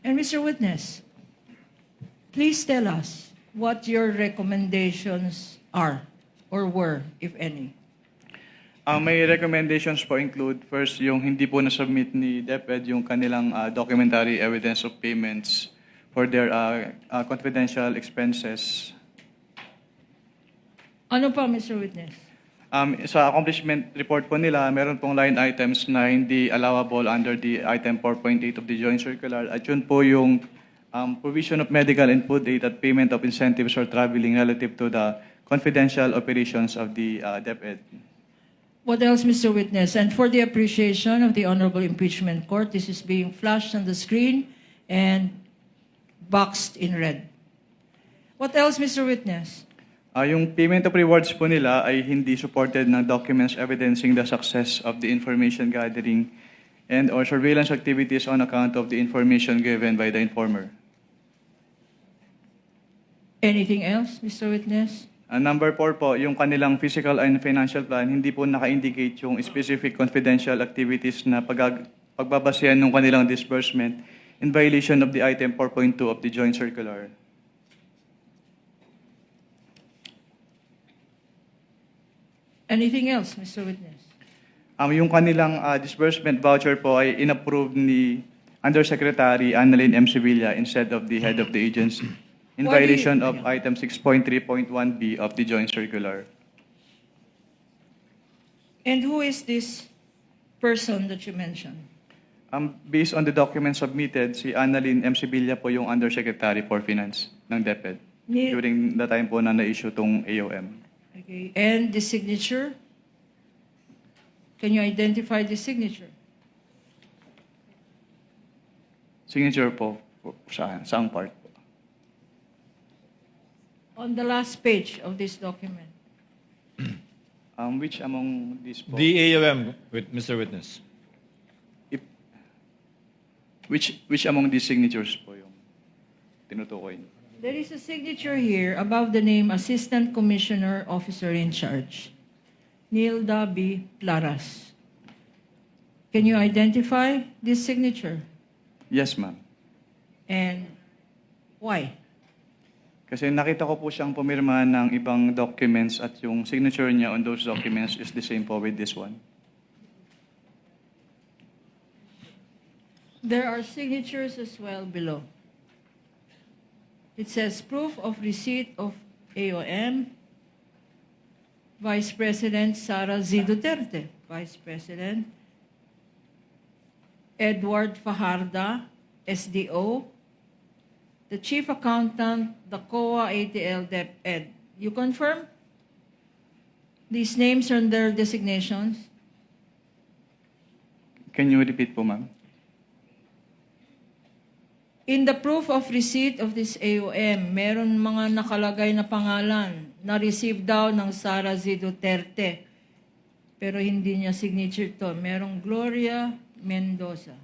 And Mr. Witness, please tell us what your recommendations are or were, if any. May recommendations po include, first, yung hindi po na-submit ni DepEd yung kanilang documentary evidence of payments for their confidential expenses. Ano pa, Mr. Witness? Sa accomplishment report po nila, meron pong line items na hindi allowable under the item 4.8 of the Joint Circular. At yun po yung provision of medical and food aid at payment of incentives for traveling relative to the confidential operations of the DepEd. What else, Mr. Witness? And for the appreciation of the Honorable Impeachment Court, this is being flashed on the screen and boxed in red. What else, Mr. Witness? Yung payment of rewards po nila ay hindi supported ng documents evidencing the success of the information gathering and or surveillance activities on account of the information given by the informer. Anything else, Mr. Witness? Number 4 po, yung kanilang physical and financial plan, hindi po naka-indicate yung specific confidential activities na pagbabasehan ng kanilang disbursement in violation of the item 4.2 of the Joint Circular. Anything else, Mr. Witness? Yung kanilang disbursement voucher po ay inapprove ni Undersecretary Annalyn M. Sevilla instead of the head of the agency in Why do you- violation of item 6.3.1b of the Joint Circular. And who is this person that you mentioned? Based on the documents submitted, si Annalyn M. Sevilla po yung Undersecretary for Finance ng DepEd during the time po na na-issue tong AOM. Okay. And the signature? Can you identify the signature? Signature po saang part po? On the last page of this document. Which among these po? The AOM, with Mr. Witness. Which among these signatures po yung tinutukoy niyo? There is a signature here above the name Assistant Commissioner Officer in Charge, Nilda B. Plaras. Can you identify this signature? Yes, ma'am. And why? Kasi nakita ko po siyang pumirma ng ibang documents at yung signature niya on those documents is the same po with this one. There are signatures as well below. It says proof of receipt of AOM, Vice President Sara Z. Duterte, Vice President Edward Fajarda, SDO, the Chief Accountant, the COA ATL DepEd. You confirm? These names and their designations? Can you repeat po, ma'am? In the proof of receipt of this AOM, meron mga nakalagay na pangalan na receive daw ng Sara Z. Duterte. Pero hindi niya signature to. Merong Gloria Mendoza.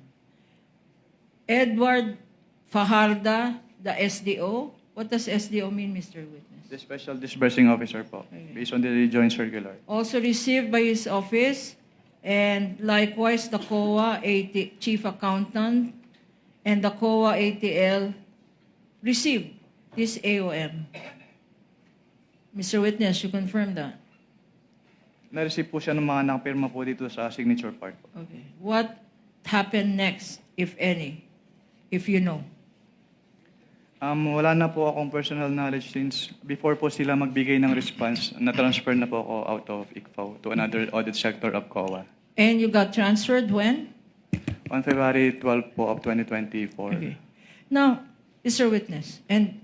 Edward Fajarda, the SDO. What does SDO mean, Mr. Witness? The Special Disbursing Officer po, based on the Joint Circular. Also received by his office, and likewise the COA Chief Accountant and the COA ATL received this AOM. Mr. Witness, you confirm that? Na-receive po siya ng mga nakapirma po dito sa signature part po. Okay. What happened next, if any, if you know? Wala na po akong personal knowledge since before po sila magbigay ng response, na-transfer na po ako out of ICFAO to another audit sector of COA. And you got transferred when? On February 12 po of 2024. Okay. Now, Mr. Witness, and